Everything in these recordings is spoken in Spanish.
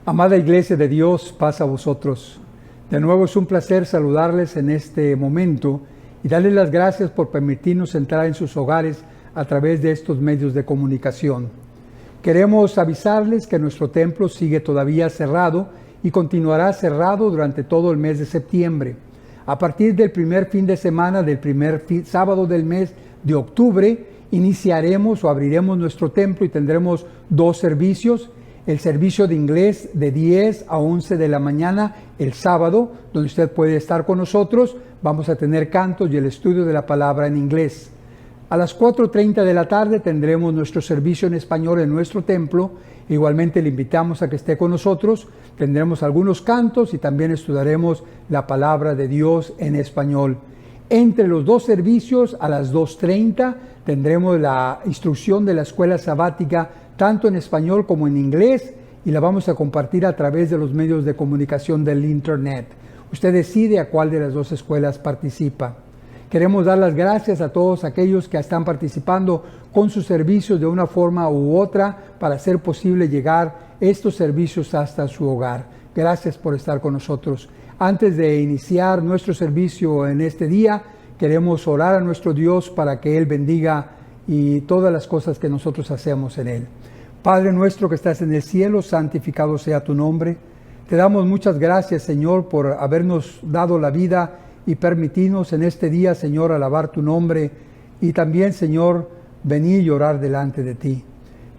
Amada Iglesia de Dios, paz a vosotros. De nuevo es un placer saludarles en este momento y darles las gracias por permitirnos entrar en sus hogares a través de estos medios de comunicación. Queremos avisarles que nuestro templo sigue todavía cerrado y continuará cerrado durante todo el mes de septiembre. A partir del primer fin de semana del primer sábado del mes de octubre, iniciaremos o abriremos nuestro templo y tendremos 2 servicios. El servicio de inglés de 10 a 11 de la mañana el sábado, donde usted puede estar con nosotros. Vamos a tener cantos y el estudio de la palabra en inglés. A las 4:30 de la tarde tendremos nuestro servicio en español en nuestro templo. Igualmente le invitamos a que esté con nosotros. Tendremos algunos cantos y también estudiaremos la palabra de Dios en español. Entre los 2 servicios, a las 2:30, tendremos la instrucción de la escuela sabática tanto en español como en inglés, y la vamos a compartir a través de los medios de comunicación del Internet. Usted decide a cuál de las 2 escuelas participa. Queremos dar las gracias a todos aquellos que están participando con sus servicios de una forma u otra para hacer posible llegar estos servicios hasta su hogar. Gracias por estar con nosotros. Antes de iniciar nuestro servicio en este día, queremos orar a nuestro Dios para que Él bendiga y todas las cosas que nosotros hacemos en Él. Padre nuestro que estás en el cielo, santificado sea tu nombre. Te damos muchas gracias, Señor, por habernos dado la vida y permitirnos en este día, Señor, alabar tu nombre y también, Señor, venir y orar delante de ti.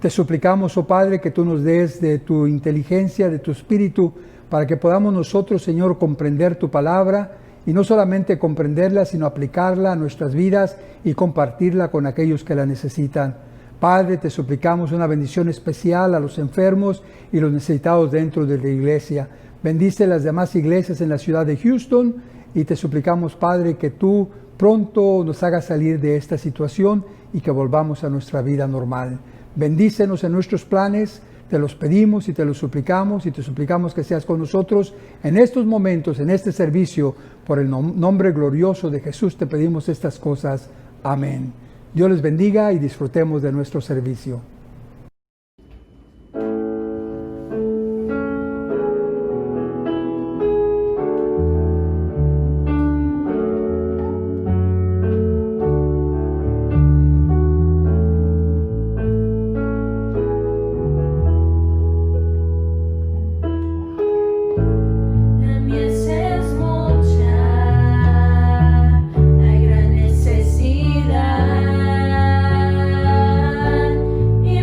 Te suplicamos, oh Padre, que tú nos des de tu inteligencia, de tu espíritu, para que podamos nosotros, Señor, comprender tu palabra y no solamente comprenderla, sino aplicarla a nuestras vidas y compartirla con aquellos que la necesitan. Padre, te suplicamos una bendición especial a los enfermos y los necesitados dentro de la iglesia. Bendice las demás iglesias en la ciudad de Houston y te suplicamos, Padre, que tú pronto nos hagas salir de esta situación y que volvamos a nuestra vida normal. Bendícenos en nuestros planes, te los pedimos y te los suplicamos y te suplicamos que seas con nosotros en estos momentos, en este servicio. Por el nombre glorioso de Jesús te pedimos estas cosas. Amén. Dios les bendiga y disfrutemos de nuestro servicio. Y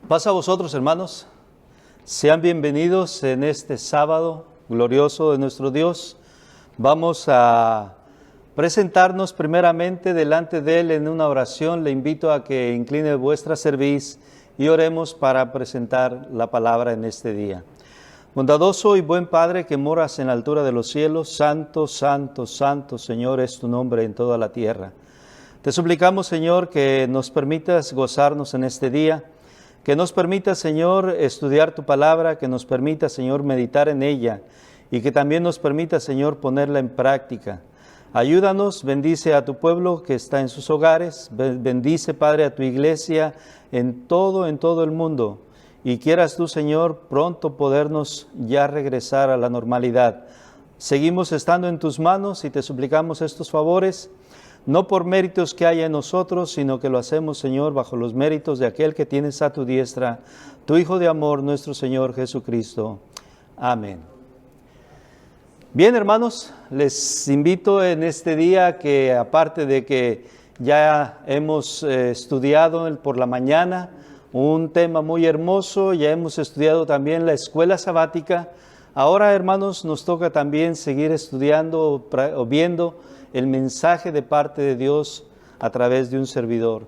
Paz a vosotros, hermanos. Sean bienvenidos en este sábado glorioso de nuestro Dios. Vamos a presentarnos primeramente delante de Él en una oración. Le invito a que incline vuestra cerviz y oremos para presentar la palabra en este día. Bondadoso y buen Padre que moras en la altura de los cielos, santo, santo, santo, Señor, es tu nombre en toda la tierra. Te suplicamos, Señor, que nos permitas gozarnos en este día, que nos permita, Señor, estudiar tu palabra, que nos permita, Señor, meditar en ella y que también nos permita, Señor, ponerla en práctica. Ayúdanos, bendice a tu pueblo que está en sus hogares, bendice, Padre, a tu iglesia en todo el mundo. Y quieras tú, Señor, pronto podernos ya regresar a la normalidad. Seguimos estando en tus manos y te suplicamos estos favores, no por méritos que haya en nosotros, sino que lo hacemos, Señor, bajo los méritos de aquel que tienes a tu diestra, tu Hijo de amor, nuestro Señor Jesucristo. Amén. Bien, hermanos, les invito en este día que, aparte de que ya hemos estudiado por la mañana un tema muy hermoso, ya hemos estudiado también la escuela sabática, ahora, hermanos, nos toca también seguir estudiando o viendo el mensaje de parte de Dios a través de un servidor.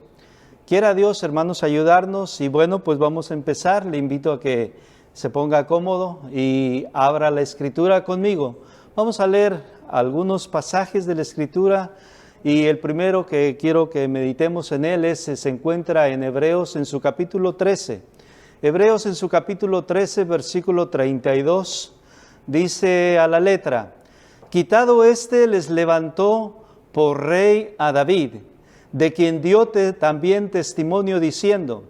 Quiera Dios, hermanos, ayudarnos y bueno, pues vamos a empezar. Le invito a que se ponga cómodo y abra la Escritura conmigo. Vamos a leer algunos pasajes de la Escritura y el primero que quiero que meditemos en él se encuentra en Hebreos en su capítulo 13. Hebreos en su capítulo 13, versículo 32, dice a la letra: quitado les levantó por rey a David, de quien dio también testimonio diciendo: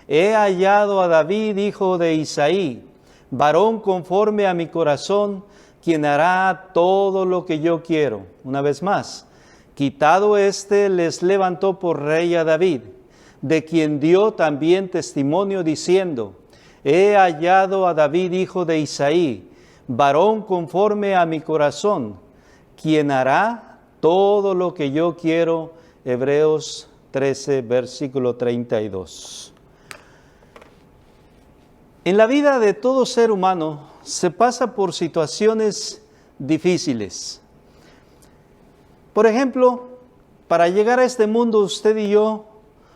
he hallado a David, hijo de Isaí, varón conforme a mi corazón, quien hará todo lo que yo quiero. Una vez más, quitado les levantó por rey a David, de quien dio también testimonio diciendo: he hallado a David, hijo de Isaí, varón conforme a mi corazón, quien hará todo lo que yo quiero. Hebreos 13, versículo 32. En la vida de todo ser humano se pasa por situaciones difíciles. Por ejemplo, para llegar a este mundo, usted y yo,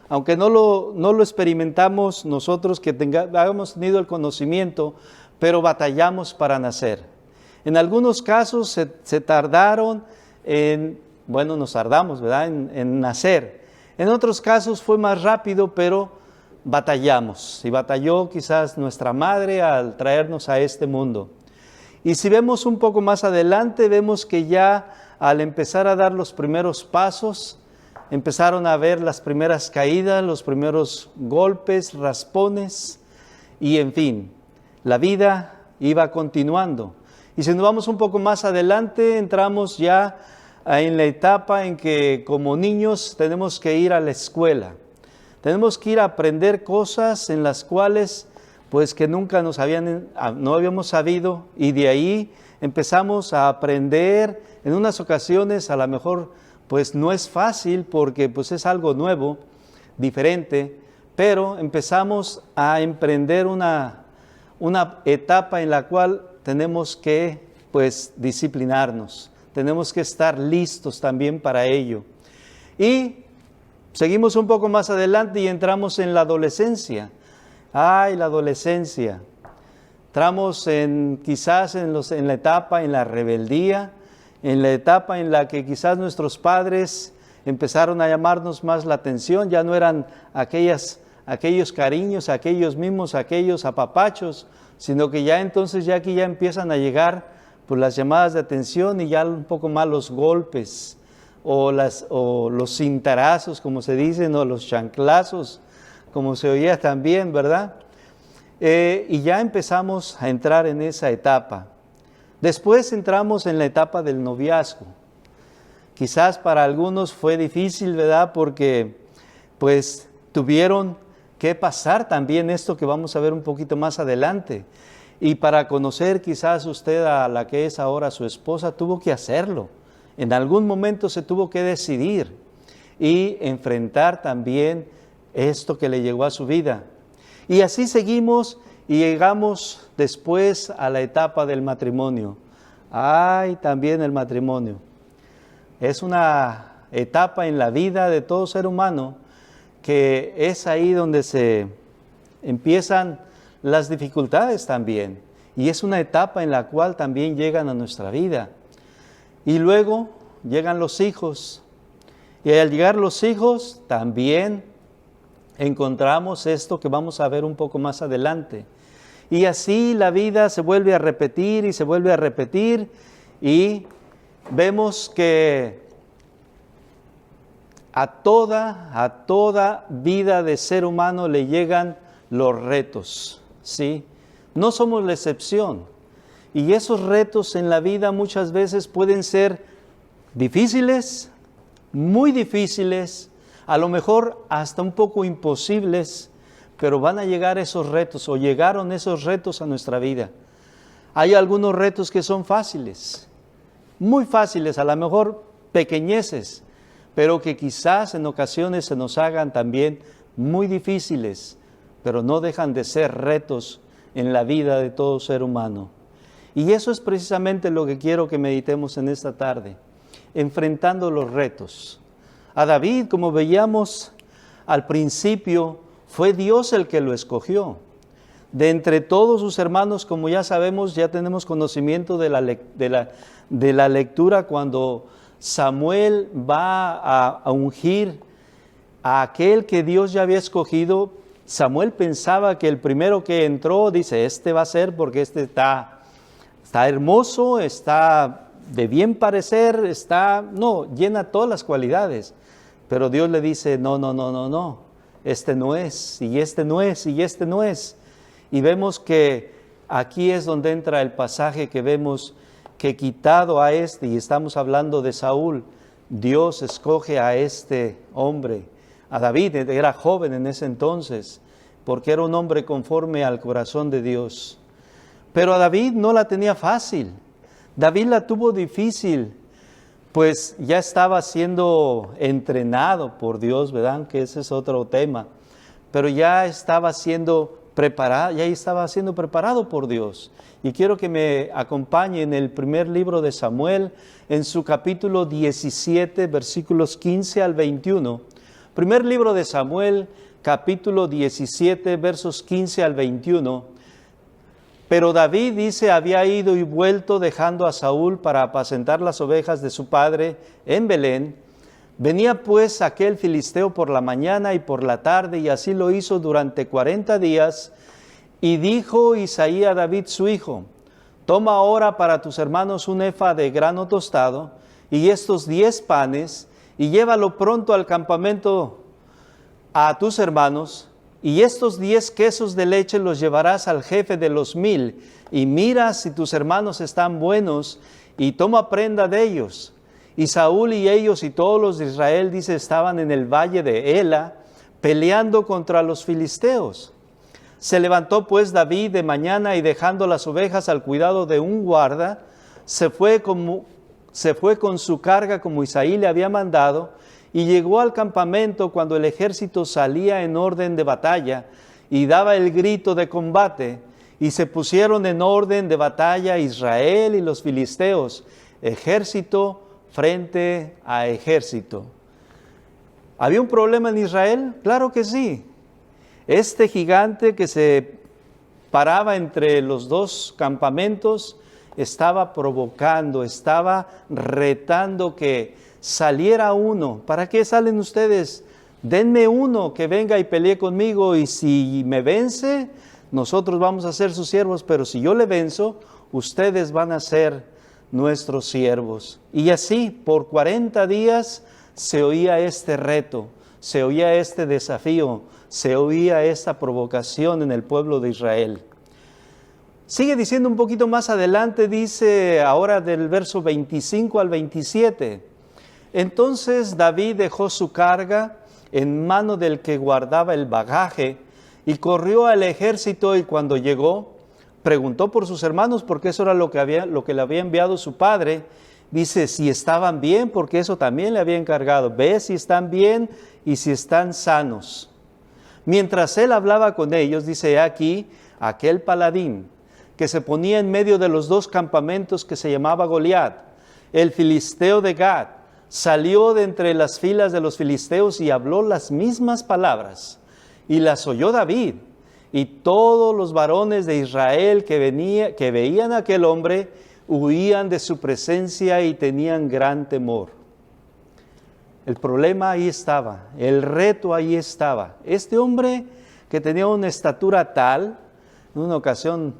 aunque no lo experimentamos nosotros que hayamos tenido el conocimiento, pero batallamos para nacer. En algunos casos se tardaron nos tardamos, ¿verdad?, en nacer. En otros casos fue más rápido, pero batallamos. Y batalló quizás nuestra madre al traernos a este mundo. Y si vemos un poco más adelante, vemos que ya al empezar a dar los primeros pasos, empezaron a ver las primeras caídas, los primeros golpes, raspones, y en fin, la vida iba continuando. Y si nos vamos un poco más adelante, entramos ya en la etapa en que como niños tenemos que ir a la escuela. Tenemos que ir a aprender cosas en las cuales pues que nunca no habíamos sabido, y de ahí empezamos a aprender. En unas ocasiones a lo mejor pues no es fácil porque pues es algo nuevo, diferente, pero empezamos a emprender una etapa en la cual tenemos que pues disciplinarnos, tenemos que estar listos también para ello. Y seguimos un poco más adelante y entramos en la adolescencia. ¡Ay, la adolescencia! Entramos quizás en la etapa, en la rebeldía, en la etapa en la que quizás nuestros padres empezaron a llamarnos más la atención. Ya no eran aquellos cariños, aquellos apapachos, sino que ya entonces aquí ya empiezan a llegar pues las llamadas de atención y ya un poco más los golpes o los cintarazos, como se dicen, o los chanclazos, como se oía también, ¿verdad? Y ya empezamos a entrar en esa etapa. Después entramos en la etapa del noviazgo. Quizás para algunos fue difícil, ¿verdad? Porque pues tuvieron que pasar también esto que vamos a ver un poquito más adelante. Y para conocer quizás usted a la que es ahora su esposa, tuvo que hacerlo. En algún momento se tuvo que decidir y enfrentar también esto que le llegó a su vida. Y así seguimos y llegamos después a la etapa del matrimonio. Ay, también el matrimonio. Es una etapa en la vida de todo ser humano que es ahí donde se empiezan las dificultades también. Y es una etapa en la cual también llegan a nuestra vida. Y luego llegan los hijos. Y al llegar los hijos también encontramos esto que vamos a ver un poco más adelante. Y así la vida se vuelve a repetir y se vuelve a repetir. Y vemos que a toda vida de ser humano le llegan los retos, ¿sí? No somos la excepción. Y esos retos en la vida muchas veces pueden ser difíciles, muy difíciles, a lo mejor hasta un poco imposibles, pero van a llegar esos retos o llegaron esos retos a nuestra vida. Hay algunos retos que son fáciles, muy fáciles, a lo mejor pequeñeces, pero que quizás en ocasiones se nos hagan también muy difíciles, pero no dejan de ser retos en la vida de todo ser humano. Y eso es precisamente lo que quiero que meditemos en esta tarde, enfrentando los retos. A David, como veíamos al principio, fue Dios el que lo escogió. De entre todos sus hermanos, como ya sabemos, ya tenemos conocimiento de la lectura cuando Samuel va a ungir a aquel que Dios ya había escogido. Samuel pensaba que el primero que entró, dice, este va a ser porque este está hermoso, está de bien parecer, llena todas las cualidades. Pero Dios le dice, no, este no es, y este no es, y este no es. Y vemos que aquí es donde entra el pasaje que vemos que quitado a este, y estamos hablando de Saúl, Dios escoge a este hombre, a David. Era joven en ese entonces, porque era un hombre conforme al corazón de Dios. Pero a David no la tenía fácil, David la tuvo difícil, pues ya estaba siendo entrenado por Dios, ¿verdad? Que ese es otro tema, pero ya estaba siendo preparado por Dios. Y quiero que me acompañe en el primer libro de Samuel, en su capítulo 17, versículos 15 al 21. Primer libro de Samuel, capítulo 17, versos 15 al 21. Pero David, dice, había ido y vuelto dejando a Saúl para apacentar las ovejas de su padre en Belén. Venía pues aquel filisteo por la mañana y por la tarde, y así lo hizo durante 40 días. Y dijo Isaí a David su hijo, toma ahora para tus hermanos un efa de grano tostado y estos 10 panes, y llévalo pronto al campamento a tus hermanos, y estos 10 quesos de leche los llevarás al jefe de los 1000, y mira si tus hermanos están buenos, y toma prenda de ellos. Y Saúl y ellos y todos los de Israel, dice, estaban en el valle de Ela, peleando contra los filisteos. Se levantó pues David de mañana y dejando las ovejas al cuidado de un guarda, se fue con su carga como Isaí le había mandado, y llegó al campamento cuando el ejército salía en orden de batalla y daba el grito de combate, y se pusieron en orden de batalla Israel y los filisteos, ejército frente a ejército. ¿Había un problema en Israel? Claro que sí. Este gigante que se paraba entre los dos campamentos estaba provocando, estaba retando que saliera uno. ¿Para qué salen ustedes? Denme uno que venga y pelee conmigo, y si me vence, nosotros vamos a ser sus siervos, pero si yo le venzo, ustedes van a ser nuestros siervos. Y así, por 40 días se oía este reto, se oía este desafío, se oía esta provocación en el pueblo de Israel. Sigue diciendo un poquito más adelante, dice ahora del verso 25 al 27. Entonces David dejó su carga en mano del que guardaba el bagaje y corrió al ejército, y cuando llegó, preguntó por sus hermanos, porque eso era lo que le había enviado su padre. Dice, si estaban bien, porque eso también le había encargado. Ve si están bien y si están sanos. Mientras él hablaba con ellos, dice aquí, aquel paladín que se ponía en medio de los dos campamentos que se llamaba Goliat, el filisteo de Gat, salió de entre las filas de los filisteos y habló las mismas palabras. Y las oyó David, y todos los varones de Israel que veían a aquel hombre, huían de su presencia y tenían gran temor. El problema ahí estaba, el reto ahí estaba. Este hombre que tenía una estatura tal, en una ocasión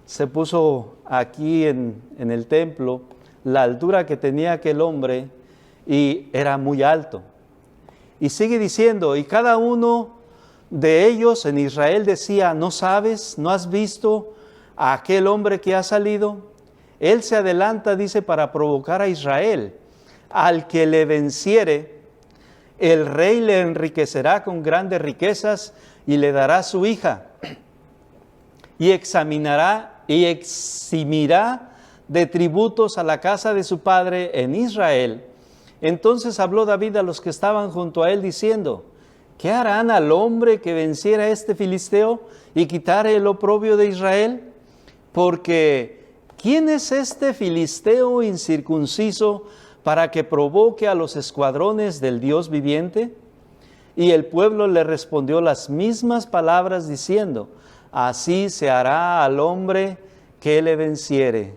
se puso aquí en el templo, la altura que tenía aquel hombre, y era muy alto. Y sigue diciendo, y cada uno de ellos en Israel decía, ¿no sabes, no has visto a aquel hombre que ha salido? Él se adelanta, dice, para provocar a Israel. Al que le venciere, el rey le enriquecerá con grandes riquezas y le dará su hija. Y examinará y eximirá de tributos a la casa de su padre en Israel. Entonces habló David a los que estaban junto a él diciendo, ¿qué harán al hombre que venciera a este filisteo y quitare el oprobio de Israel? Porque ¿quién es este filisteo incircunciso para que provoque a los escuadrones del Dios viviente? Y el pueblo le respondió las mismas palabras diciendo, así se hará al hombre que le venciere.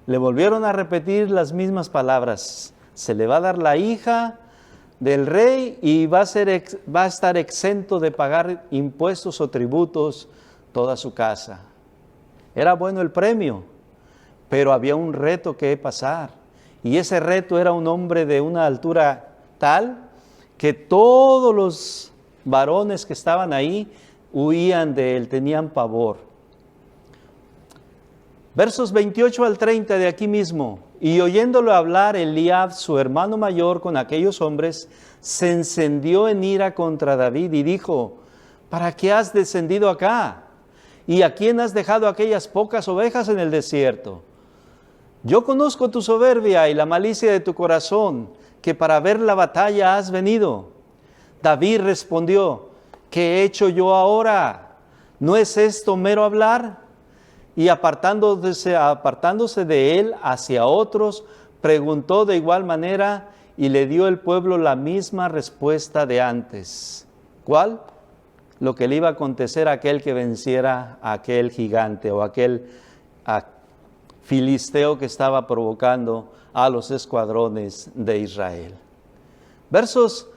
Le volvieron a repetir las mismas palabras. Se le va a dar la hija del rey y va a estar exento de pagar impuestos o tributos toda su casa. Era bueno el premio, pero había un reto que pasar. Y ese reto era un hombre de una altura tal que todos los varones que estaban ahí huían de él, tenían pavor. Versos 28 al 30 de aquí mismo. Y oyéndolo hablar Eliab, su hermano mayor, con aquellos hombres, se encendió en ira contra David y dijo, ¿para qué has descendido acá? ¿Y a quién has dejado aquellas pocas ovejas en el desierto? Yo conozco tu soberbia y la malicia de tu corazón, que para ver la batalla has venido. David respondió, ¿qué he hecho yo ahora? ¿No es esto mero hablar? Y apartándose de él hacia otros, preguntó de igual manera y le dio el pueblo la misma respuesta de antes. ¿Cuál? Lo que le iba a acontecer a aquel que venciera a aquel gigante o aquel filisteo que estaba provocando a los escuadrones de Israel. Versos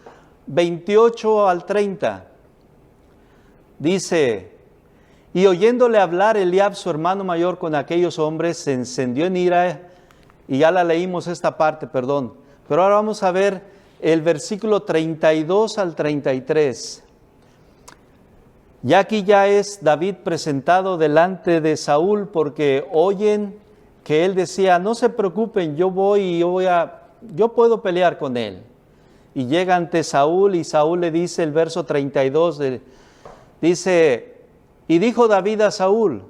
28 al 30 dice, y oyéndole hablar Eliab, su hermano mayor, con aquellos hombres, se encendió en ira, y ya la leímos esta parte, perdón. Pero ahora vamos a ver el versículo 32 al 33. Ya aquí ya es David presentado delante de Saúl, porque oyen que él decía, no se preocupen, yo puedo pelear con él. Y llega ante Saúl, y Saúl le dice el verso 32, dice, y dijo David a Saúl,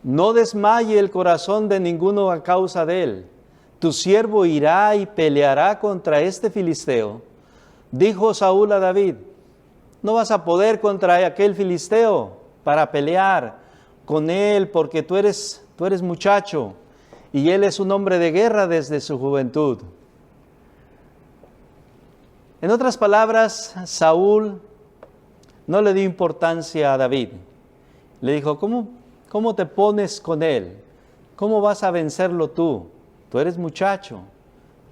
no desmaye el corazón de ninguno a causa de él. Tu siervo irá y peleará contra este filisteo. Dijo Saúl a David, no vas a poder contra aquel filisteo para pelear con él, porque tú eres muchacho y él es un hombre de guerra desde su juventud. En otras palabras, Saúl no le dio importancia a David. Le dijo, ¿cómo te pones con él? ¿Cómo vas a vencerlo tú? Tú eres muchacho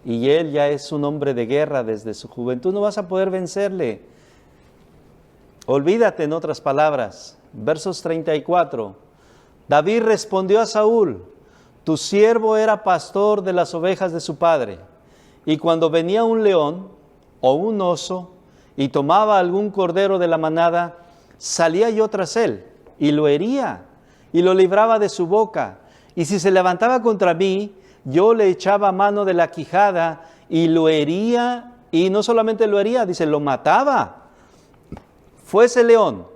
y él ya es un hombre de guerra desde su juventud. No vas a poder vencerle. Olvídate, en otras palabras. Versos 34. David respondió a Saúl, tu siervo era pastor de las ovejas de su padre. Y cuando venía un león o un oso y tomaba algún cordero de la manada, salía yo tras él y lo hería y lo libraba de su boca. Y si se levantaba contra mí, yo le echaba mano de la quijada y lo hería, y no solamente lo hería, dice, lo mataba. Fuese león,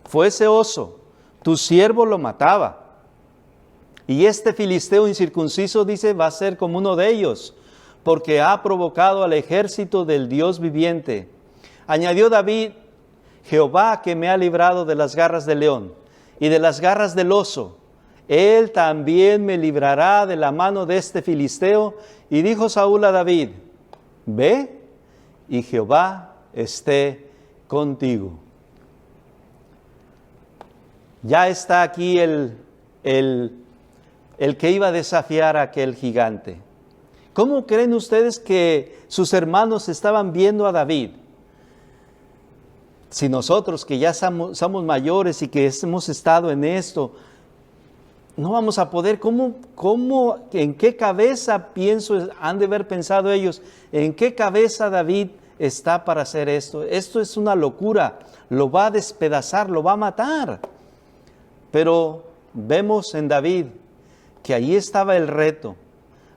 fuese oso, tu siervo lo mataba. Y este filisteo incircunciso, dice, va a ser como uno de ellos, porque ha provocado al ejército del Dios viviente. Añadió David, Jehová que me ha librado de las garras del león y de las garras del oso, Él también me librará de la mano de este filisteo. Y dijo Saúl a David, ve y Jehová esté contigo. Ya está aquí el que iba a desafiar a aquel gigante. ¿Cómo creen ustedes que sus hermanos estaban viendo a David? Si nosotros que ya somos mayores y que hemos estado en esto, no vamos a poder, en qué cabeza han de haber pensado ellos, en qué cabeza David está para hacer esto? Esto es una locura, lo va a despedazar, lo va a matar. Pero vemos en David que ahí estaba el reto,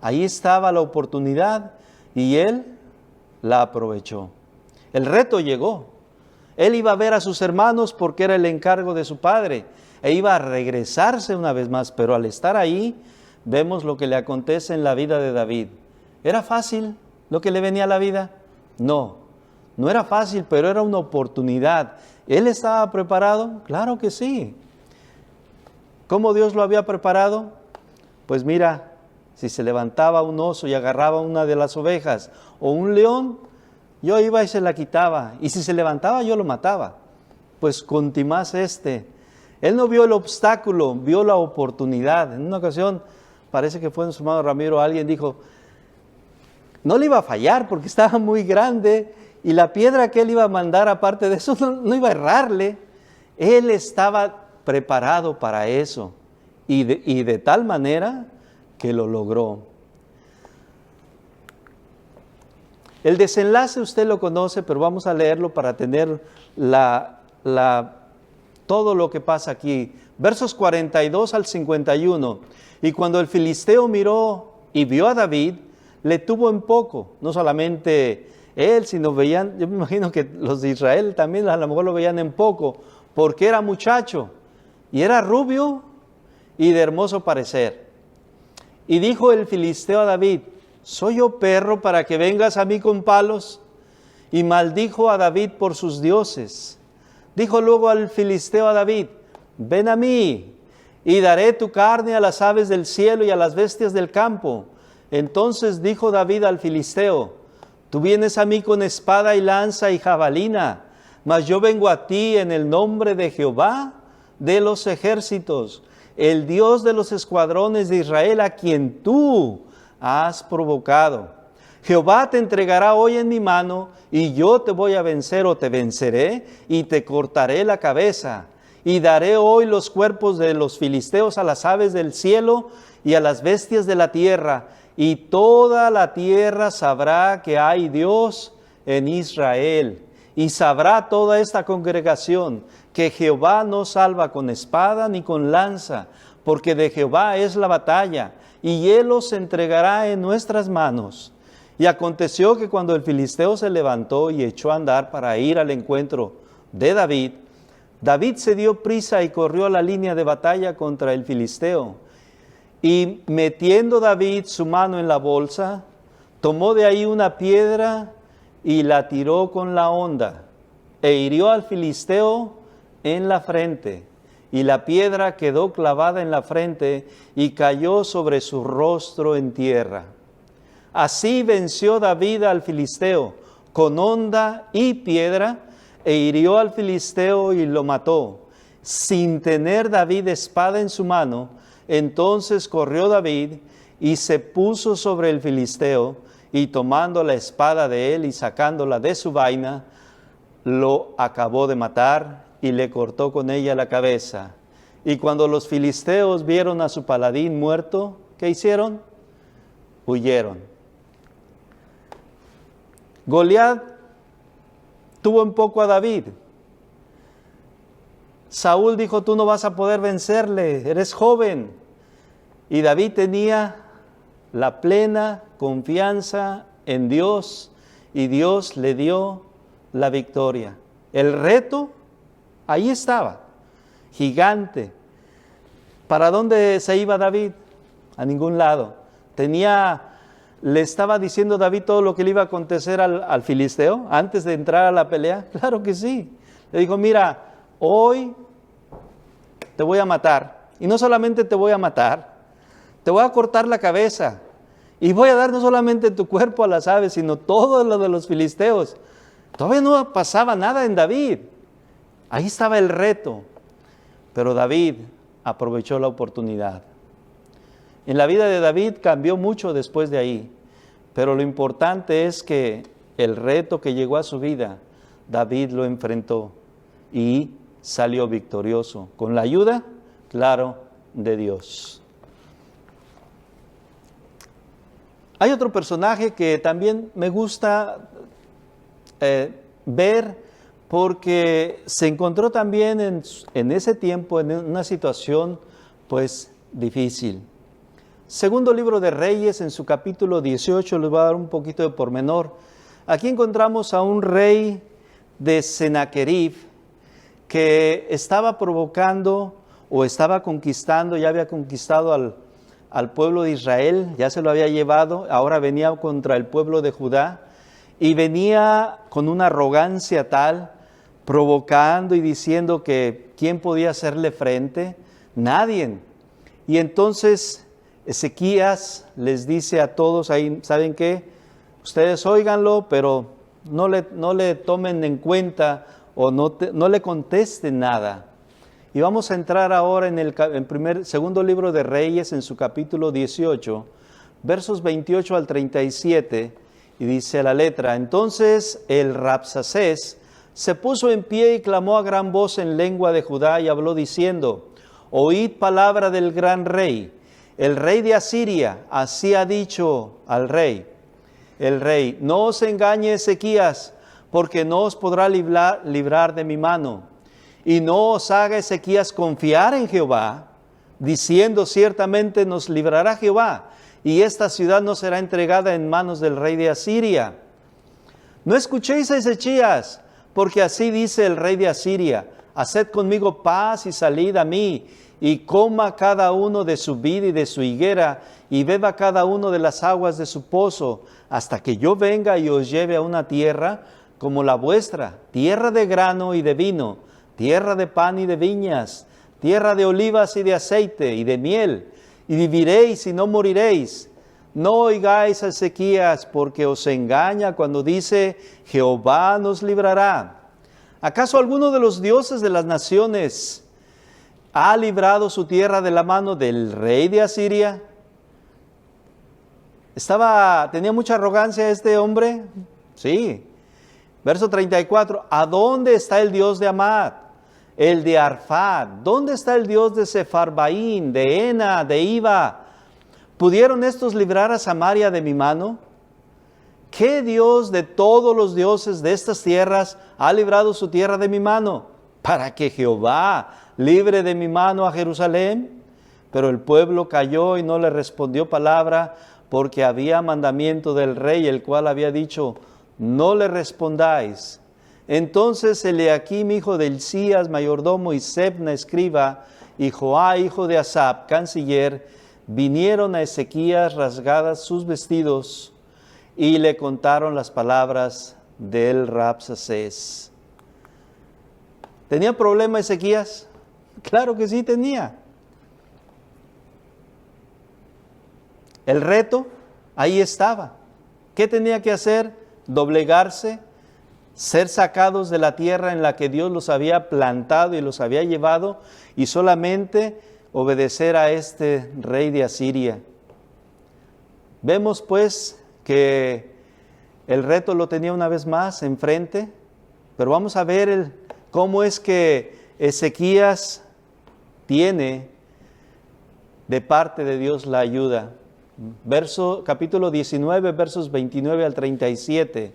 ahí estaba la oportunidad y él la aprovechó. El reto llegó. Él iba a ver a sus hermanos porque era el encargo de su padre e iba a regresarse una vez más, pero al estar ahí vemos lo que le acontece en la vida de David. ¿Era fácil lo que le venía a la vida? No era fácil, pero era una oportunidad. ¿Él estaba preparado? Claro que sí. ¿Cómo Dios lo había preparado? Pues mira, si se levantaba un oso y agarraba una de las ovejas o un león, yo iba y se la quitaba, y si se levantaba yo lo mataba. Pues contimás él no vio el obstáculo, vio la oportunidad. En una ocasión, parece que fue en su hermano Ramiro, alguien dijo, no le iba a fallar porque estaba muy grande, y la piedra que él iba a mandar aparte de eso no iba a errarle. Él estaba preparado para eso, y de tal manera que lo logró. El desenlace usted lo conoce, pero vamos a leerlo para tener todo lo que pasa aquí. Versos 42 al 51. Y cuando el filisteo miró y vio a David, le tuvo en poco. No solamente él, sino veían, yo me imagino que los de Israel también a lo mejor lo veían en poco, porque era muchacho y era rubio y de hermoso parecer. Y dijo el filisteo a David, ¿soy yo perro para que vengas a mí con palos? Y maldijo a David por sus dioses. Dijo luego al filisteo a David, ven a mí, y daré tu carne a las aves del cielo y a las bestias del campo. Entonces dijo David al filisteo, tú vienes a mí con espada y lanza y jabalina, mas yo vengo a ti en el nombre de Jehová de los ejércitos, el Dios de los escuadrones de Israel, a quien tú has provocado. Jehová te entregará hoy en mi mano, y yo te voy a vencer o te venceré, y te cortaré la cabeza. Y daré hoy los cuerpos de los filisteos a las aves del cielo y a las bestias de la tierra, y toda la tierra sabrá que hay Dios en Israel. Y sabrá toda esta congregación que Jehová no salva con espada ni con lanza, porque de Jehová es la batalla, y Él los entregará en nuestras manos. Y aconteció que cuando el filisteo se levantó y echó a andar para ir al encuentro de David, David se dio prisa y corrió a la línea de batalla contra el filisteo. Y metiendo David su mano en la bolsa, tomó de ahí una piedra y la tiró con la honda, e hirió al filisteo en la frente. Y la piedra quedó clavada en la frente y cayó sobre su rostro en tierra. Así venció David al filisteo con honda y piedra, e hirió al filisteo y lo mató, sin tener David espada en su mano. Entonces corrió David y se puso sobre el filisteo, y tomando la espada de él y sacándola de su vaina, lo acabó de matar y le cortó con ella la cabeza. Y cuando los filisteos vieron a su paladín muerto, ¿qué hicieron? Huyeron. Goliat tuvo en poco a David. Saúl dijo, tú no vas a poder vencerle, eres joven. Y David tenía la plena confianza en Dios, y Dios le dio la victoria. El reto, ahí estaba, gigante. ¿Para dónde se iba David? A ningún lado. ¿Le estaba diciendo David todo lo que le iba a acontecer al filisteo antes de entrar a la pelea? Claro que sí. Le dijo, mira, hoy te voy a matar. Y no solamente te voy a matar, te voy a cortar la cabeza. Y voy a dar no solamente tu cuerpo a las aves, sino todo lo de los filisteos. Todavía no pasaba nada en David. Ahí estaba el reto. Pero David aprovechó la oportunidad. En la vida de David cambió mucho después de ahí. Pero lo importante es que el reto que llegó a su vida, David lo enfrentó y salió victorioso. Con la ayuda, claro, de Dios. Hay otro personaje que también me gusta ver porque se encontró también en ese tiempo en una situación pues difícil. Segundo libro de Reyes, en su capítulo 18, les voy a dar un poquito de pormenor. Aquí encontramos a un rey de Sennacherib que estaba provocando o estaba conquistando, ya había conquistado al pueblo de Israel, ya se lo había llevado, ahora venía contra el pueblo de Judá y venía con una arrogancia tal, provocando y diciendo que ¿quién podía hacerle frente? Nadie. Y entonces Ezequías les dice a todos ahí, ¿saben qué? Ustedes óiganlo, pero no le tomen en cuenta o no le contesten nada. Y vamos a entrar ahora en el segundo libro de Reyes, en su capítulo 18, versos 28 al 37, y dice la letra: Entonces el Rabsacés se puso en pie y clamó a gran voz en lengua de Judá y habló diciendo: Oíd palabra del gran rey, el rey de Asiria, así ha dicho al rey. El rey: no os engañe Ezequías, porque no os podrá librar de mi mano. Y no os haga Ezequías confiar en Jehová, diciendo: ciertamente nos librará Jehová, y esta ciudad no será entregada en manos del rey de Asiria. No escuchéis a Ezequías, porque así dice el rey de Asiria: haced conmigo paz y salid a mí, y coma cada uno de su vid y de su higuera, y beba cada uno de las aguas de su pozo, hasta que yo venga y os lleve a una tierra como la vuestra, tierra de grano y de vino, tierra de pan y de viñas, tierra de olivas y de aceite y de miel, y viviréis y no moriréis. No oigáis a Ezequías, porque os engaña cuando dice: Jehová nos librará. ¿Acaso alguno de los dioses de las naciones ha librado su tierra de la mano del rey de Asiria? ¿Tenía mucha arrogancia este hombre? Sí. Verso 34, ¿a dónde está el Dios de Amad, el de Arfad? ¿Dónde está el Dios de Sefarbaín, de Ena, de Iva? ¿Pudieron estos librar a Samaria de mi mano? ¿Qué Dios de todos los dioses de estas tierras ha librado su tierra de mi mano? Para que Jehová libre de mi mano a Jerusalén. Pero el pueblo calló y no le respondió palabra, porque había mandamiento del rey, el cual había dicho: no le respondáis. Entonces Eliaquim, hijo de Hilcías, mayordomo, y Sebna, escriba, y Joá, hijo de Asap, canciller, vinieron a Ezequías rasgadas sus vestidos, y le contaron las palabras del Rabsacés. ¿Tenía problema Ezequías? Claro que sí tenía. El reto ahí estaba. ¿Qué tenía que hacer? Doblegarse, ser sacados de la tierra en la que Dios los había plantado y los había llevado, y solamente obedecer a este rey de Asiria. Vemos pues que el reto lo tenía una vez más enfrente, pero vamos a ver cómo es que Ezequías tiene de parte de Dios la ayuda. Capítulo 19, versos 29 al 37.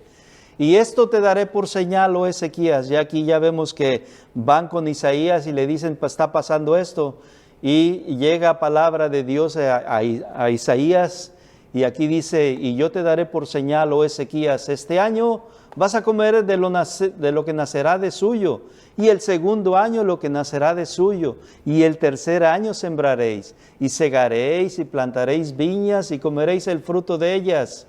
Y esto te daré por señal, oh Ezequías. Ya aquí ya vemos que van con Isaías y le dicen: pues está pasando esto. Y llega palabra de Dios a Isaías, y aquí dice: y yo te daré por señal, oh Ezequías, este año vas a comer de lo que nacerá de suyo, y el segundo año lo que nacerá de suyo, y el tercer año sembraréis, y segaréis, y plantaréis viñas, y comeréis el fruto de ellas.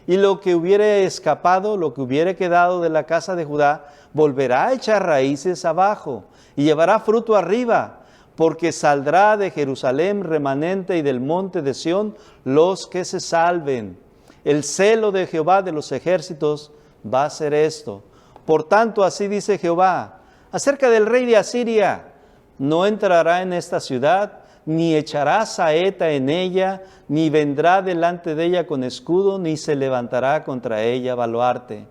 y lo que hubiere escapado, lo que hubiere quedado de la casa de Judá, volverá a echar raíces abajo y llevará fruto arriba, porque saldrá de Jerusalén remanente y del monte de Sión los que se salven. El celo de Jehová de los ejércitos va a hacer esto. Por tanto, así dice Jehová, acerca del rey de Asiria: no entrará en esta ciudad, ni echará saeta en ella, ni vendrá delante de ella con escudo, ni se levantará contra ella baluarte.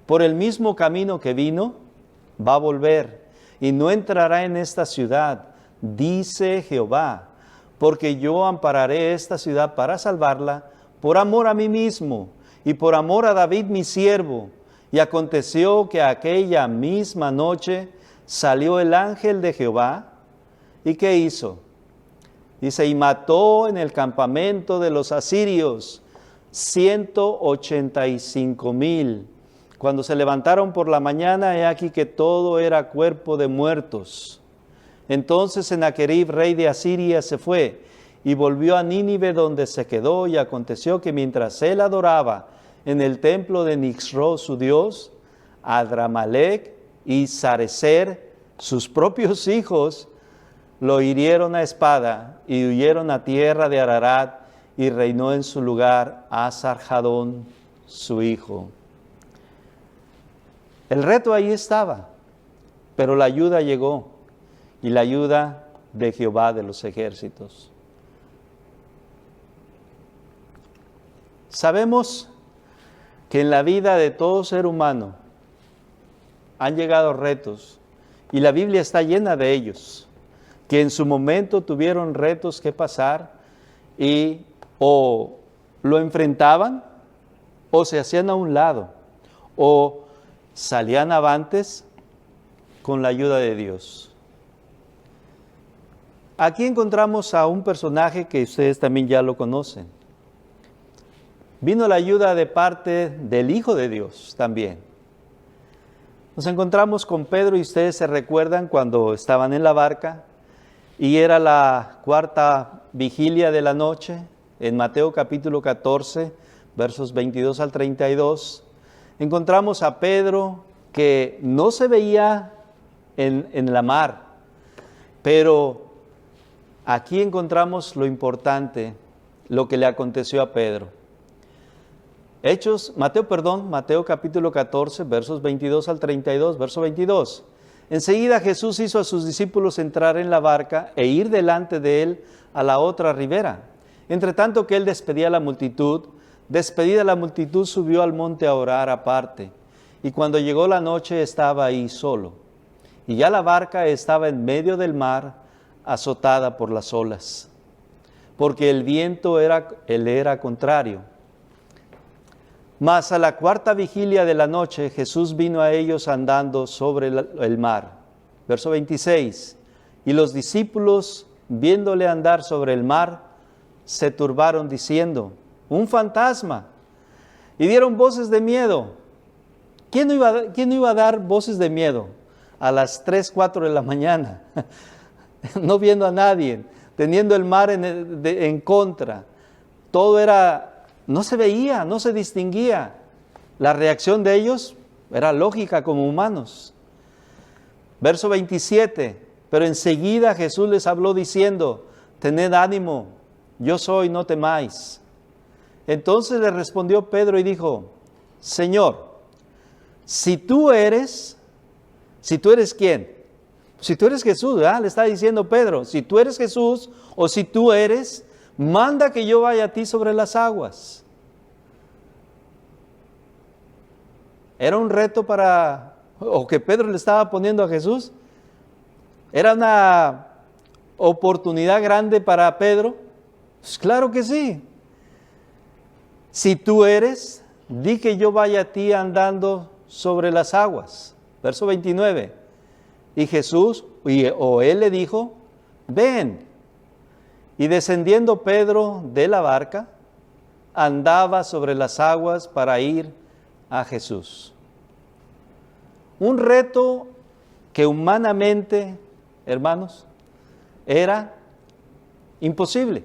Por el mismo camino que vino, va a volver, y no entrará en esta ciudad, dice Jehová, porque yo ampararé esta ciudad para salvarla, por amor a mí mismo, y por amor a David mi siervo. Y aconteció que aquella misma noche salió el ángel de Jehová, ¿y qué hizo? Dice, y mató en el campamento de los asirios 185,000. Cuando se levantaron por la mañana, he aquí que todo era cuerpo de muertos. Entonces Sennacherib, rey de Asiria, se fue y volvió a Nínive, donde se quedó, y aconteció que mientras él adoraba en el templo de Nixro, su dios, Adramalec y Sarecer, sus propios hijos, lo hirieron a espada y huyeron a tierra de Ararat, y reinó en su lugar Asarjadón, su hijo. El reto ahí estaba, pero la ayuda llegó, y la ayuda de Jehová de los ejércitos. Sabemos que en la vida de todo ser humano han llegado retos, y la Biblia está llena de ellos, que en su momento tuvieron retos que pasar y o lo enfrentaban, o se hacían a un lado, o salían avantes con la ayuda de Dios. Aquí encontramos a un personaje que ustedes también ya lo conocen. Vino la ayuda de parte del Hijo de Dios también. Nos encontramos con Pedro, y ustedes se recuerdan cuando estaban en la barca y era la cuarta vigilia de la noche, en Mateo capítulo 14, versos 22 al 32. Encontramos a Pedro que no se veía en la mar, pero aquí encontramos lo importante, lo que le aconteció a Pedro. Mateo capítulo 14, versos 22 al 32, verso 22. Enseguida Jesús hizo a sus discípulos entrar en la barca e ir delante de él a la otra ribera. Entre tanto que él despedida a la multitud, subió al monte a orar aparte. Y cuando llegó la noche estaba ahí solo. Y ya la barca estaba en medio del mar, azotada por las olas, porque el viento era contrario. Mas a la cuarta vigilia de la noche, Jesús vino a ellos andando sobre el mar. Verso 26. Y los discípulos, viéndole andar sobre el mar, se turbaron diciendo, un fantasma. Y dieron voces de miedo. ¿Quién no iba a dar voces de miedo a las 3, 4 de la mañana? No viendo a nadie, teniendo el mar en contra. Todo no se veía, no se distinguía. La reacción de ellos era lógica como humanos. Verso 27, pero enseguida Jesús les habló diciendo, tened ánimo, yo soy, no temáis. Entonces le respondió Pedro y dijo, Señor, si tú eres ¿quién? Si tú eres Jesús, ¿verdad? Le está diciendo Pedro, si tú eres Jesús o si tú eres, manda que yo vaya a ti sobre las aguas. Era un reto o que Pedro le estaba poniendo a Jesús. Era una oportunidad grande para Pedro. Pues claro que sí. Si tú eres, di que yo vaya a ti andando sobre las aguas. Verso 29. Y Jesús, o él le dijo, ven. Y descendiendo Pedro de la barca, andaba sobre las aguas para ir a Jesús. Un reto que humanamente, hermanos, era imposible.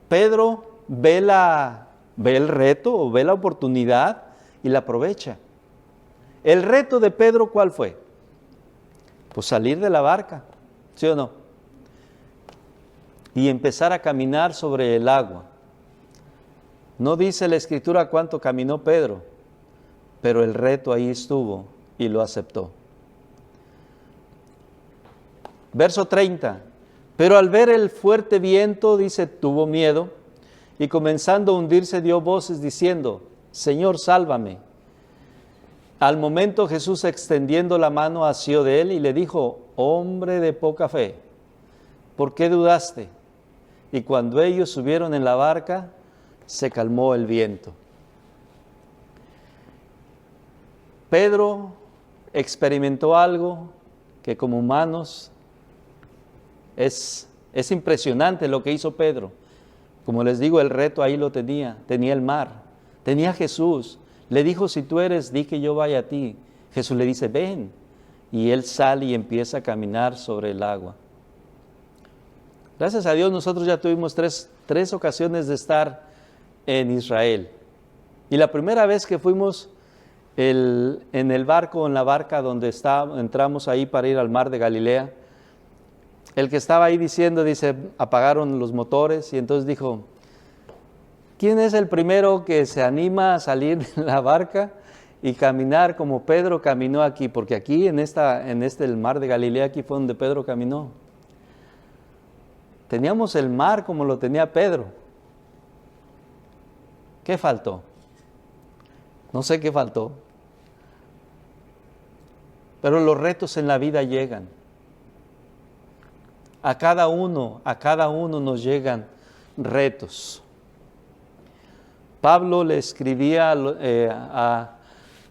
Pedro ve la ve el reto o ve la oportunidad y la aprovecha. El reto de Pedro, ¿cuál fue? Pues salir de la barca, ¿sí o no? Y empezar a caminar sobre el agua. No dice la Escritura cuánto caminó Pedro, pero el reto ahí estuvo y lo aceptó. Verso 30. Pero al ver el fuerte viento, dice, tuvo miedo, y comenzando a hundirse dio voces diciendo, Señor, sálvame. Al momento Jesús, extendiendo la mano, asió de él y le dijo, hombre de poca fe, ¿por qué dudaste? Y cuando ellos subieron en la barca, se calmó el viento. Pedro experimentó algo que como humanos es impresionante lo que hizo Pedro. Como les digo, el reto ahí lo tenía el mar, tenía a Jesús. Le dijo, si tú eres, di que yo vaya a ti. Jesús le dice, ven. Y él sale y empieza a caminar sobre el agua. Gracias a Dios nosotros ya tuvimos tres ocasiones de estar en Israel. Y la primera vez que fuimos en el barco, en la barca donde entramos ahí para ir al mar de Galilea, el que estaba ahí diciendo, dice, apagaron los motores y entonces dijo, ¿quién es el primero que se anima a salir de la barca y caminar como Pedro caminó aquí? Porque aquí en el mar de Galilea, aquí fue donde Pedro caminó. Teníamos el mar como lo tenía Pedro. ¿Qué faltó? No sé qué faltó. Pero los retos en la vida llegan. A cada uno nos llegan retos. Pablo le escribía a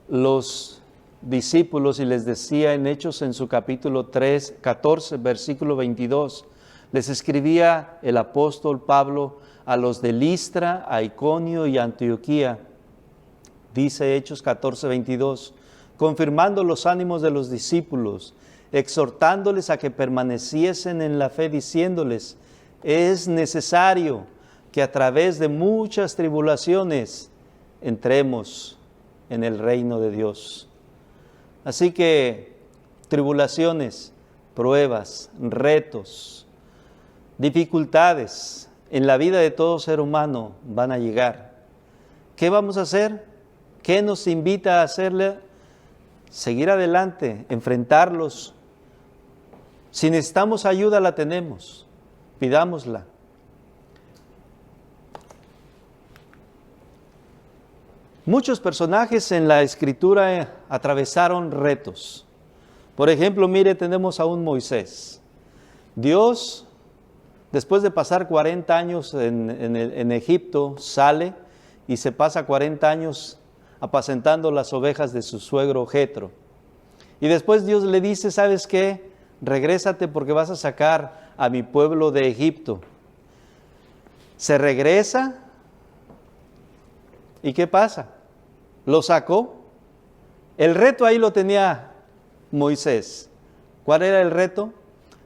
los discípulos y les decía en Hechos en su capítulo 14, versículo 22, les escribía el apóstol Pablo a los de Listra, a Iconio y Antioquía. Dice Hechos 14, 22, confirmando los ánimos de los discípulos, exhortándoles a que permaneciesen en la fe, diciéndoles, es necesario que a través de muchas tribulaciones entremos en el reino de Dios. Así que tribulaciones, pruebas, retos, dificultades en la vida de todo ser humano van a llegar. ¿Qué vamos a hacer? ¿Qué nos invita a hacerle? Seguir adelante, enfrentarlos. Si necesitamos ayuda, la tenemos, pidámosla. Muchos personajes en la Escritura atravesaron retos. Por ejemplo, mire, tenemos a un Moisés. Dios, después de pasar 40 años en Egipto, sale y se pasa 40 años apacentando las ovejas de su suegro Jetro. Y después Dios le dice, ¿sabes qué? Regrésate porque vas a sacar a mi pueblo de Egipto. Se regresa. ¿Y qué pasa? Lo sacó. El reto ahí lo tenía Moisés. ¿Cuál era el reto?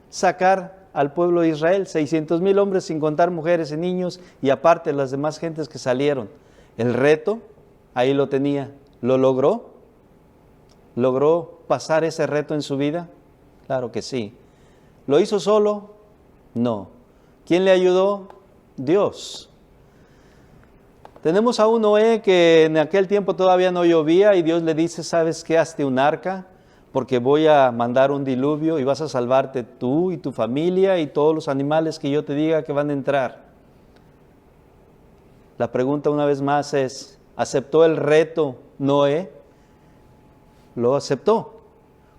Sacar al pueblo de Israel, 600,000 hombres sin contar mujeres y niños y aparte las demás gentes que salieron. El reto ahí lo tenía. ¿Lo logró? ¿Logró pasar ese reto en su vida? Claro que sí. ¿Lo hizo solo? No. ¿Quién le ayudó? Dios. Tenemos a un Noé que en aquel tiempo todavía no llovía y Dios le dice, ¿sabes qué? Hazte un arca porque voy a mandar un diluvio y vas a salvarte tú y tu familia y todos los animales que yo te diga que van a entrar. La pregunta una vez más es, ¿aceptó el reto Noé? Lo aceptó.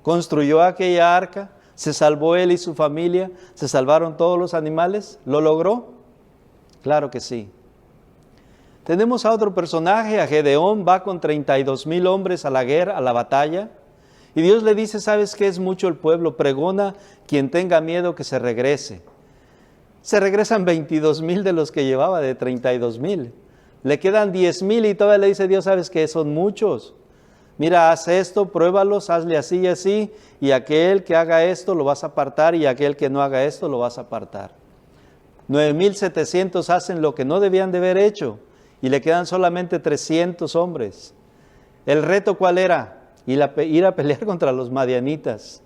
Construyó aquella arca, se salvó él y su familia, se salvaron todos los animales. ¿Lo logró? Claro que sí. Tenemos a otro personaje, a Gedeón, va con 32,000 hombres a la guerra, a la batalla. Y Dios le dice, ¿sabes qué? Es mucho el pueblo, pregona, quien tenga miedo que se regrese. Se regresan 22,000 de los que llevaba, de 32,000. Le quedan 10,000 y todavía le dice Dios, ¿sabes qué? Son muchos. Mira, haz esto, pruébalos, hazle así y así, y aquel que haga esto lo vas a apartar, y aquel que no haga esto lo vas a apartar. 9,700 hacen lo que no debían de haber hecho, y le quedan solamente 300 hombres. ¿El reto cuál era? Ir a pelear contra los madianitas.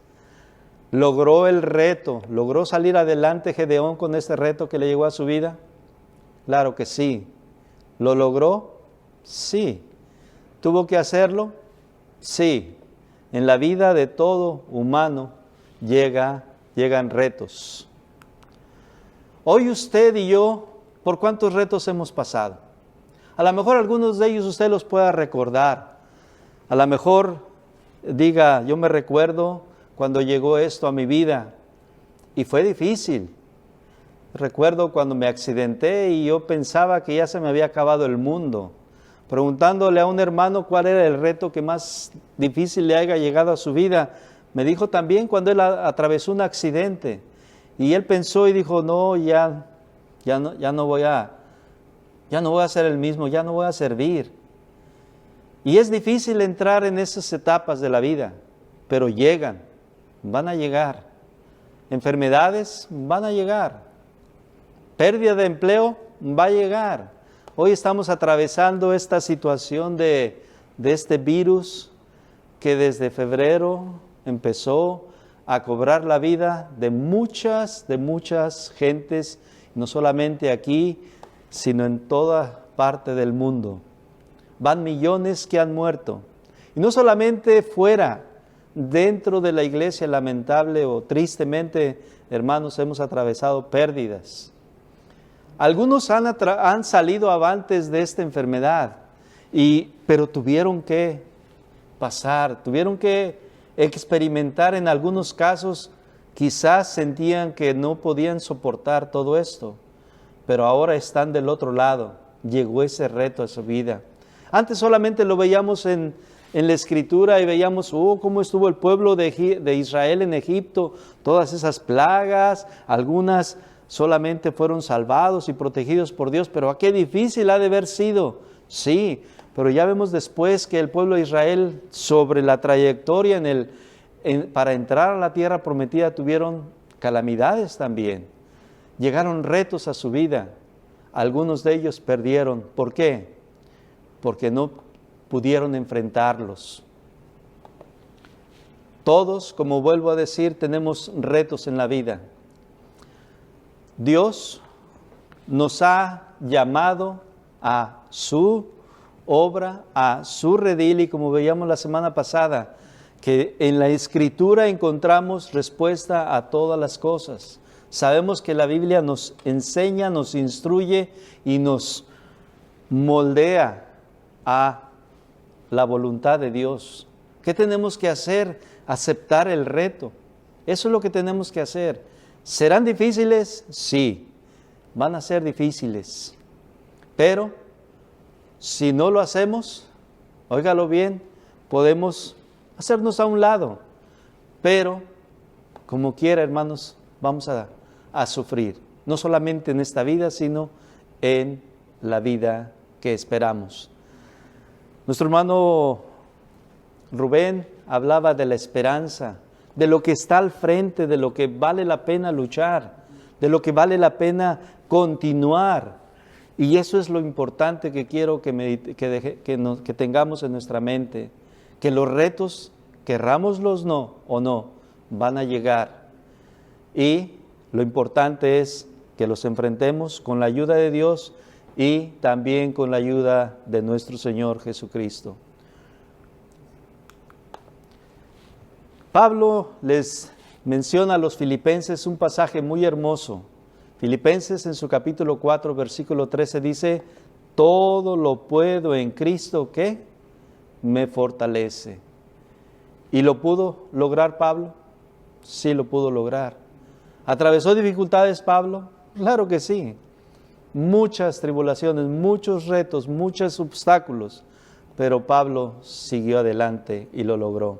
¿Logró el reto? ¿Logró salir adelante Gedeón con este reto que le llegó a su vida? Claro que sí. ¿Lo logró? Sí. ¿Tuvo que hacerlo? Sí. En la vida de todo humano llegan retos. Hoy usted y yo, ¿por cuántos retos hemos pasado? A lo mejor algunos de ellos usted los pueda recordar. A lo mejor diga, yo me recuerdo cuando llegó esto a mi vida y fue difícil. Recuerdo cuando me accidenté y yo pensaba que ya se me había acabado el mundo. Preguntándole a un hermano cuál era el reto que más difícil le haya llegado a su vida, me dijo también cuando él atravesó un accidente. Y él pensó y dijo, no, ya no voy a ser el mismo, ya no voy a servir. Y es difícil entrar en esas etapas de la vida, pero llegan, van a llegar. Enfermedades van a llegar. Pérdida de empleo va a llegar. Hoy estamos atravesando esta situación de este virus que desde febrero empezó a cobrar la vida de muchas gentes, no solamente aquí, sino en toda parte del mundo. Van millones que han muerto. Y no solamente fuera, dentro de la iglesia, lamentable o tristemente, hermanos, hemos atravesado pérdidas. Algunos han salido avantes de esta enfermedad, pero tuvieron que pasar, tuvieron que experimentar en algunos casos, quizás sentían que no podían soportar todo esto, pero ahora están del otro lado, llegó ese reto a su vida. Antes solamente lo veíamos en la Escritura y veíamos, cómo estuvo el pueblo de Israel en Egipto, todas esas plagas, algunas solamente fueron salvados y protegidos por Dios, pero qué difícil ha de haber sido. Sí, pero ya vemos después que el pueblo de Israel, sobre la trayectoria para entrar a la tierra prometida, tuvieron calamidades también. Llegaron retos a su vida. Algunos de ellos perdieron. ¿Por qué? Porque no pudieron enfrentarlos. Todos, como vuelvo a decir, tenemos retos en la vida. Dios nos ha llamado a su obra, a su redil, y como veíamos la semana pasada, que en la Escritura encontramos respuesta a todas las cosas. Sabemos que la Biblia nos enseña, nos instruye y nos moldea a la voluntad de Dios. ¿Qué tenemos que hacer? Aceptar el reto. Eso es lo que tenemos que hacer. ¿Serán difíciles? Sí, van a ser difíciles. Pero si no lo hacemos, óigalo bien, podemos hacernos a un lado. Pero, como quiera, hermanos, vamos a sufrir. No solamente en esta vida, sino en la vida que esperamos. Nuestro hermano Rubén hablaba de la esperanza, de lo que está al frente, de lo que vale la pena luchar, de lo que vale la pena continuar. Y eso es lo importante que quiero que tengamos en nuestra mente, que los retos, querrámoslos o no, van a llegar. Y lo importante es que los enfrentemos con la ayuda de Dios y también con la ayuda de nuestro Señor Jesucristo. Pablo les menciona a los filipenses un pasaje muy hermoso. Filipenses en su capítulo 4, versículo 13 dice, todo lo puedo en Cristo que me fortalece. ¿Y lo pudo lograr Pablo? Sí, lo pudo lograr. ¿Atravesó dificultades Pablo? Claro que sí. Muchas tribulaciones, muchos retos, muchos obstáculos, pero Pablo siguió adelante y lo logró.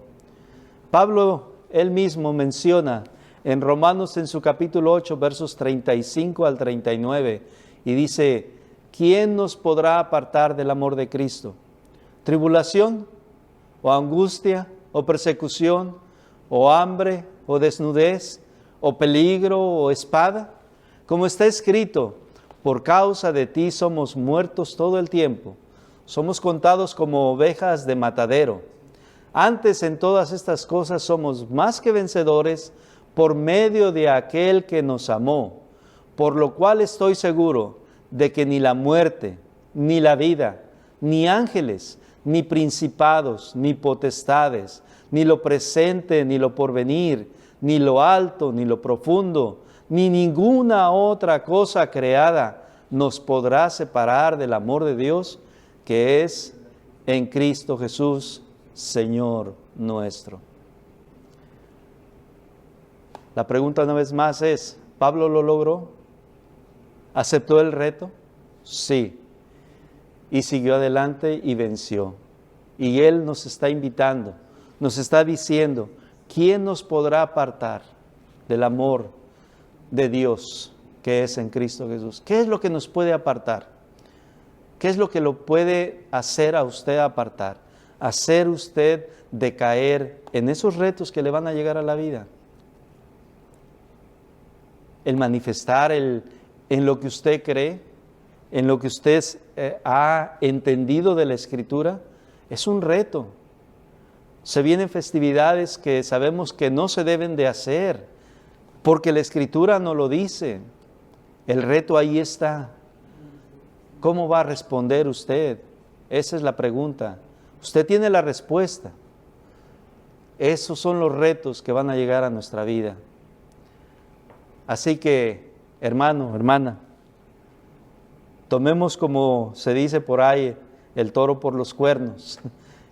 Pablo, él mismo menciona en Romanos en su capítulo 8, versos 35 al 39, y dice, ¿quién nos podrá apartar del amor de Cristo? ¿Tribulación? ¿O angustia? ¿O persecución? ¿O hambre? ¿O desnudez? ¿O peligro? ¿O espada? Como está escrito, Por causa de ti somos muertos todo el tiempo. Somos contados como ovejas de matadero. Antes en todas estas cosas somos más que vencedores por medio de aquel que nos amó. Por lo cual estoy seguro de que ni la muerte, ni la vida, ni ángeles, ni principados, ni potestades, ni lo presente, ni lo porvenir, ni lo alto, ni lo profundo, ni ninguna otra cosa creada nos podrá separar del amor de Dios que es en Cristo Jesús, Señor nuestro. La pregunta una vez más es, ¿Pablo lo logró? ¿Aceptó el reto? Sí. Y siguió adelante y venció. Y Él nos está invitando, nos está diciendo, ¿quién nos podrá apartar del amor de Dios que es en Cristo Jesús? ¿Qué es lo que nos puede apartar? ¿Qué es lo que lo puede hacer a usted apartar? Hacer usted decaer en esos retos que le van a llegar a la vida. El manifestar en lo que usted cree, en lo que usted ha entendido de la Escritura, es un reto. Se vienen festividades que sabemos que no se deben de hacer, porque la Escritura no lo dice. El reto ahí está. ¿Cómo va a responder usted? Esa es la pregunta. Usted tiene la respuesta. Esos son los retos que van a llegar a nuestra vida. Así que, hermano, hermana, tomemos, como se dice por ahí, el toro por los cuernos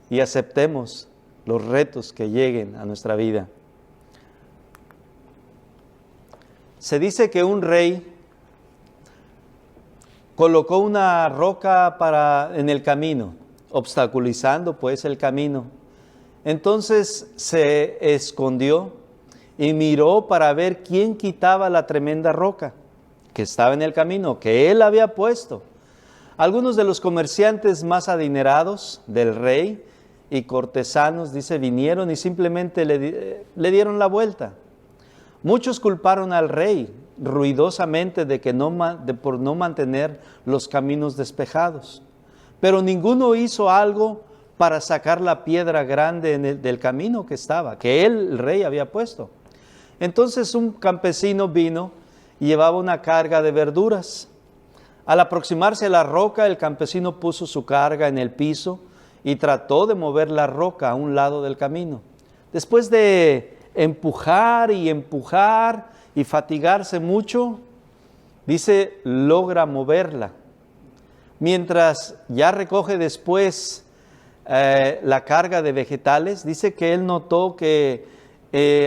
y aceptemos los retos que lleguen a nuestra vida. Se dice que un rey colocó una roca en el camino, obstaculizando pues el camino. Entonces se escondió y miró para ver quién quitaba la tremenda roca que estaba en el camino, que él había puesto. Algunos de los comerciantes más adinerados del rey y cortesanos, dice, vinieron y simplemente le dieron la vuelta. Muchos culparon al rey ruidosamente por no mantener los caminos despejados. Pero ninguno hizo algo para sacar la piedra grande del camino que estaba, que el rey había puesto. Entonces un campesino vino y llevaba una carga de verduras. Al aproximarse a la roca, el campesino puso su carga en el piso y trató de mover la roca a un lado del camino. Después de empujar y fatigarse mucho, dice, logra moverla. Mientras ya recoge después la carga de vegetales, dice que él notó que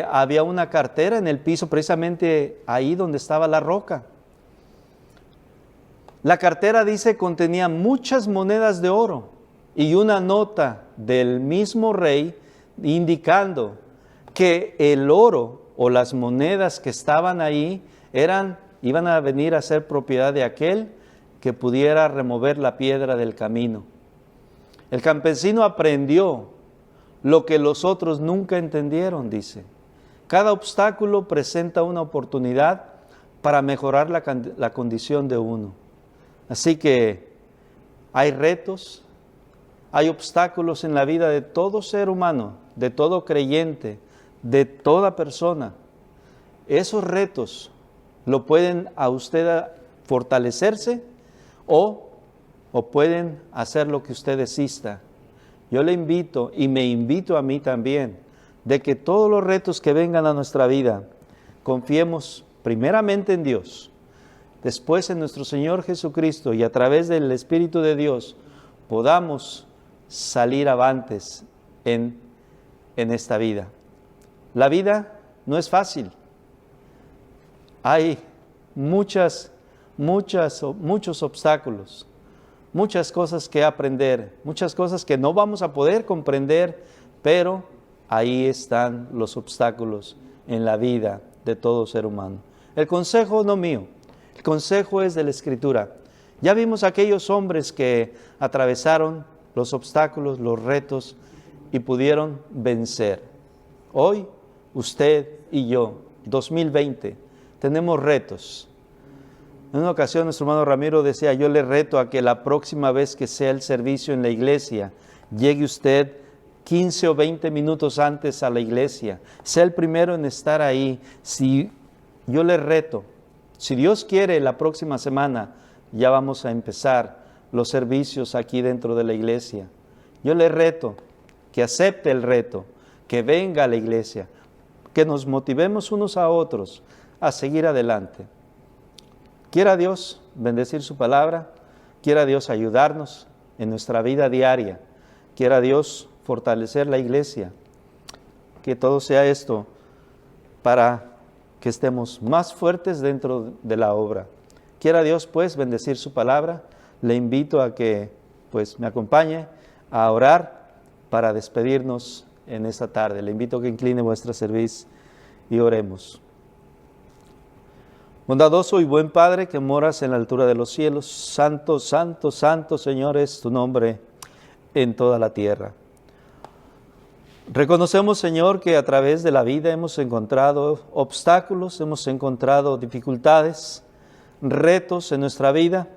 había una cartera en el piso, precisamente ahí donde estaba la roca. La cartera, dice, contenía muchas monedas de oro y una nota del mismo rey indicando que el oro o las monedas que estaban ahí iban a venir a ser propiedad de aquel que pudiera remover la piedra del camino. El campesino aprendió lo que los otros nunca entendieron, dice. Cada obstáculo presenta una oportunidad para mejorar la condición de uno. Así que hay retos, hay obstáculos en la vida de todo ser humano, de todo creyente, de toda persona. Esos retos lo pueden a usted fortalecerse o pueden hacer lo que usted desista. Yo le invito y me invito a mí también de que todos los retos que vengan a nuestra vida, confiemos primeramente en Dios, después en nuestro Señor Jesucristo y a través del Espíritu de Dios podamos salir avantes en esta vida. La vida no es fácil. Hay muchos obstáculos, muchas cosas que aprender, muchas cosas que no vamos a poder comprender, pero ahí están los obstáculos en la vida de todo ser humano. El consejo no mío, el consejo es de la Escritura. Ya vimos aquellos hombres que atravesaron los obstáculos, los retos y pudieron vencer. Hoy, usted y yo, 2020, tenemos retos. En una ocasión nuestro hermano Ramiro decía, yo le reto a que la próxima vez que sea el servicio en la iglesia, llegue usted 15 o 20 minutos antes a la iglesia. Sea el primero en estar ahí. Yo le reto, si Dios quiere, la próxima semana ya vamos a empezar los servicios aquí dentro de la iglesia. Yo le reto que acepte el reto, que venga a la iglesia, que nos motivemos unos a otros a seguir adelante. Quiera Dios bendecir su palabra, quiera Dios ayudarnos en nuestra vida diaria, quiera Dios fortalecer la iglesia, que todo sea esto para que estemos más fuertes dentro de la obra. Quiera Dios pues bendecir su palabra, le invito a que pues me acompañe a orar para despedirnos en esta tarde. Le invito a que incline vuestra cerviz y oremos. Bondadoso y buen Padre que moras en la altura de los cielos, santo, santo, santo Señor es tu nombre en toda la tierra. Reconocemos, Señor, que a través de la vida hemos encontrado obstáculos, hemos encontrado dificultades, retos en nuestra vida.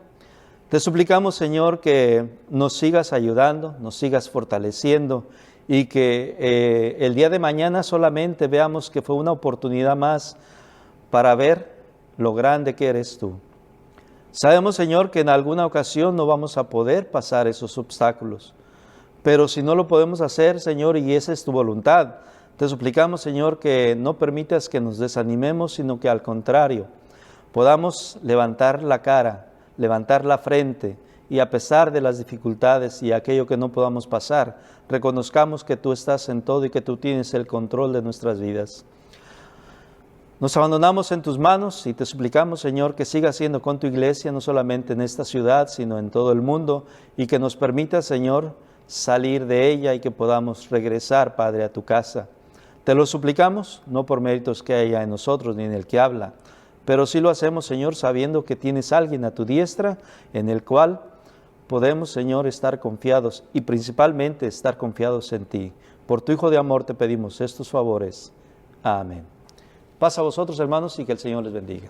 Te suplicamos, Señor, que nos sigas ayudando, nos sigas fortaleciendo y que el día de mañana solamente veamos que fue una oportunidad más para ver lo grande que eres tú. Sabemos, Señor, que en alguna ocasión no vamos a poder pasar esos obstáculos, pero si no lo podemos hacer, Señor, y esa es tu voluntad, te suplicamos, Señor, que no permitas que nos desanimemos, sino que al contrario, podamos levantar la cara, levantar la frente y a pesar de las dificultades y aquello que no podamos pasar, reconozcamos que tú estás en todo y que tú tienes el control de nuestras vidas. Nos abandonamos en tus manos y te suplicamos, Señor, que sigas siendo con tu iglesia, no solamente en esta ciudad, sino en todo el mundo, y que nos permitas, Señor, salir de ella y que podamos regresar, Padre, a tu casa. Te lo suplicamos, no por méritos que haya en nosotros ni en el que habla, pero sí lo hacemos, Señor, sabiendo que tienes a alguien a tu diestra en el cual podemos, Señor, estar confiados y principalmente estar confiados en ti. Por tu Hijo de amor te pedimos estos favores. Amén. Paz a vosotros, hermanos, y que el Señor les bendiga.